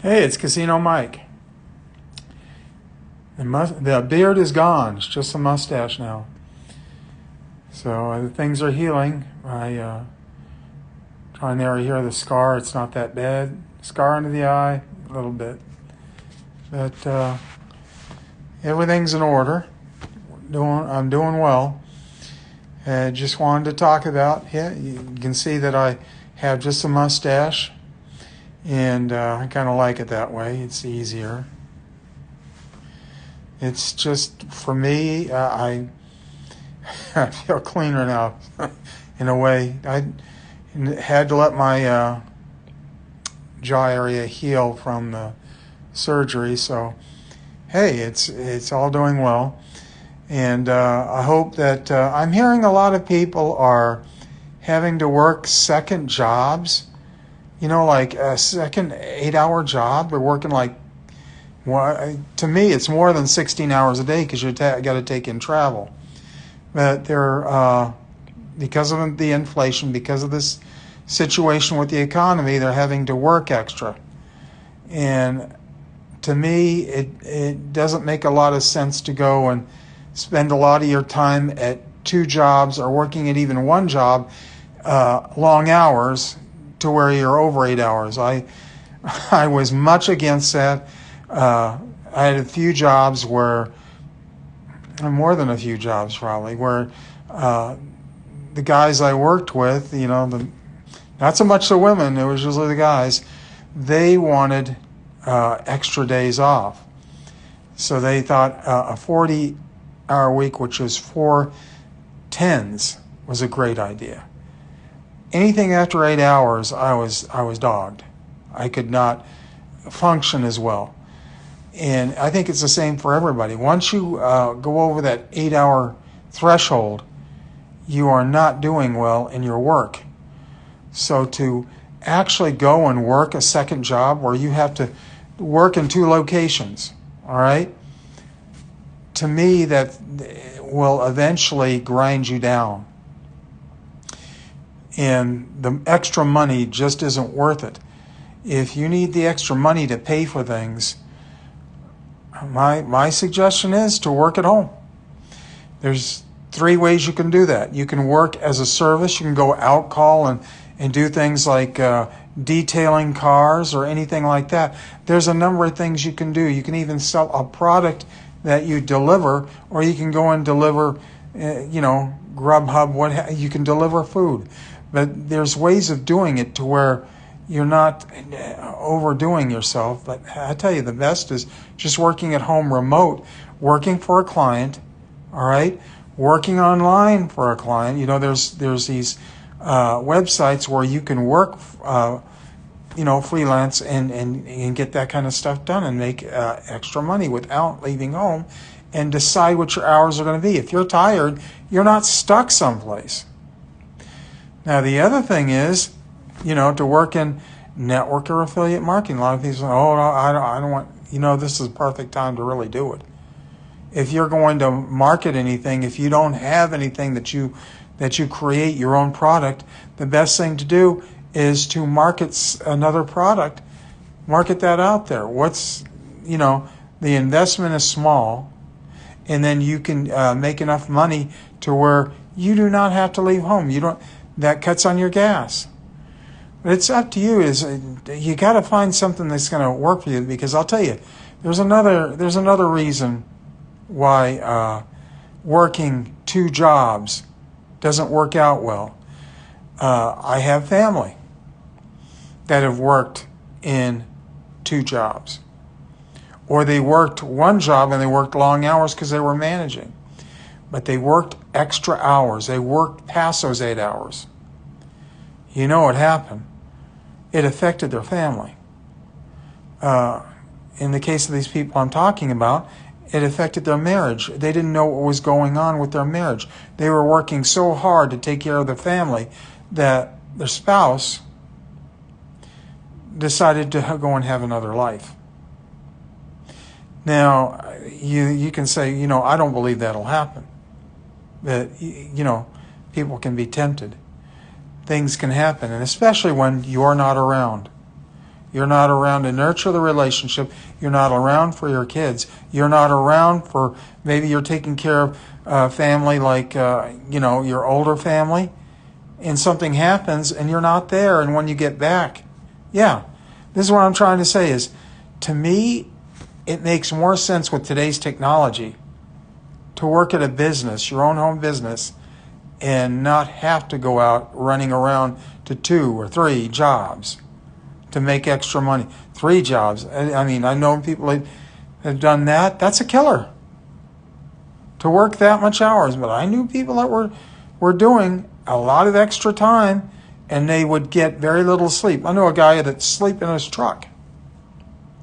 Hey, it's Casino Mike. The beard is gone. It's just a mustache now. So things are healing. I trying there here the scar. It's not that bad. Scar under the eye, a little bit, but everything's in order. I'm doing well. Just wanted to talk about. Yeah, you can see that I have just a mustache. And I kind of like it that way. It's easier. It's just, for me, I feel cleaner now, in a way. I had to let my jaw area heal from the surgery. So, hey, it's all doing well. And I hope that I'm hearing a lot of people are having to work second jobs. You know, like a second 8-hour job. They're working to me, it's more than 16 hours a day because you got to take in travel. But they're, because of the inflation, because of this situation with the economy, they're having to work extra. And to me, it doesn't make a lot of sense to go and spend a lot of your time at two jobs or working at even one job, long hours, to where you're over 8 hours. I was much against that. I had a few jobs more than a few jobs probably, where the guys I worked with, not so much the women, it was usually the guys, they wanted extra days off. So they thought a 40-hour week, which was 4 10s, was a great idea. Anything after 8 hours, I was dogged. I could not function as well. And I think it's the same for everybody. Once you go over that 8-hour threshold, you are not doing well in your work. So to actually go and work a second job where you have to work in 2 locations, all right? To me, that will eventually grind you down. And the extra money just isn't worth it. If you need the extra money to pay for things, my suggestion is to work at home. There's 3 ways you can do that. You can work as a service. You can go out call and do things like detailing cars or anything like that. There's a number of things you can do. You can even sell a product that you deliver, or you can go and deliver, Grubhub, you can deliver food. But there's ways of doing it to where you're not overdoing yourself. But I tell you, the best is just working at home remote, working for a client, all right? Working online for a client. There's these websites where you can work, freelance and get that kind of stuff done and make extra money without leaving home, and decide what your hours are going to be. If you're tired, you're not stuck someplace. Now, the other thing is, to work in network or affiliate marketing. A lot of people say, no, I don't want, this is the perfect time to really do it. If you're going to market anything, if you don't have anything that you create your own product, the best thing to do is to market another product, market that out there. The investment is small, and then you can make enough money to where you do not have to leave home. That cuts on your gas. But it's up to you. You got to find something that's going to work for you, because I'll tell you, there's another reason why working 2 jobs doesn't work out well. I have family that have worked in 2 jobs, or they worked 1 job and they worked long hours because they were managing. But they worked extra hours. They worked past those 8 hours. You know what happened? It affected their family. In the case of these people I'm talking about, it affected their marriage. They didn't know what was going on with their marriage. They were working so hard to take care of their family that their spouse decided to go and have another life. Now, you can say, I don't believe that'll happen. But, people can be tempted. Things can happen, and especially when you're not around. You're not around to nurture the relationship. You're not around for your kids. You're not around for, maybe you're taking care of family like, your older family, and something happens and you're not there. And when you get back, yeah, this is what I'm trying to say is, to me, it makes more sense with today's technology to work at a business, your own home business, and not have to go out running around to 2 or 3 jobs to make extra money. 3 jobs. I mean, I know people that have done that. That's a killer, to work that much hours. But I knew people that were doing a lot of extra time, and they would get very little sleep. I know a guy that'd sleep in his truck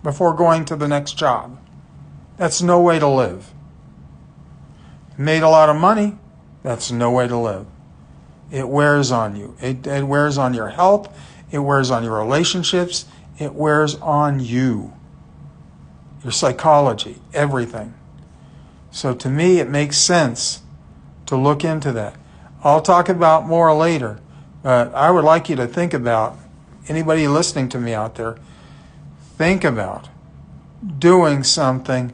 before going to the next job. That's no way to live. Made a lot of money. That's no way to live. It wears on you. It wears on your health. It wears on your relationships. It wears on you. Your psychology, everything. So to me, it makes sense to look into that. I'll talk about more later, but I would like you to think about, anybody listening to me out there, think about doing something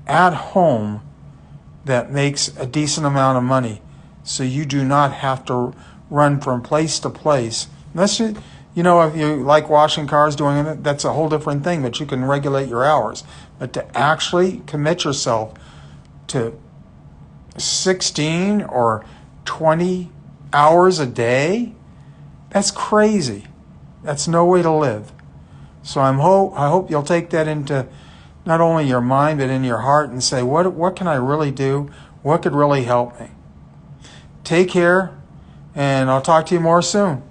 at home that makes a decent amount of money, so you do not have to run from place to place. Unless if you like washing cars, doing it, that's a whole different thing, but you can regulate your hours. But to actually commit yourself to 16 or 20 hours a day, that's crazy. That's no way to live. So I hope you'll take that into not only your mind, but in your heart, and say, what can I really do? What could really help me? Take care, and I'll talk to you more soon.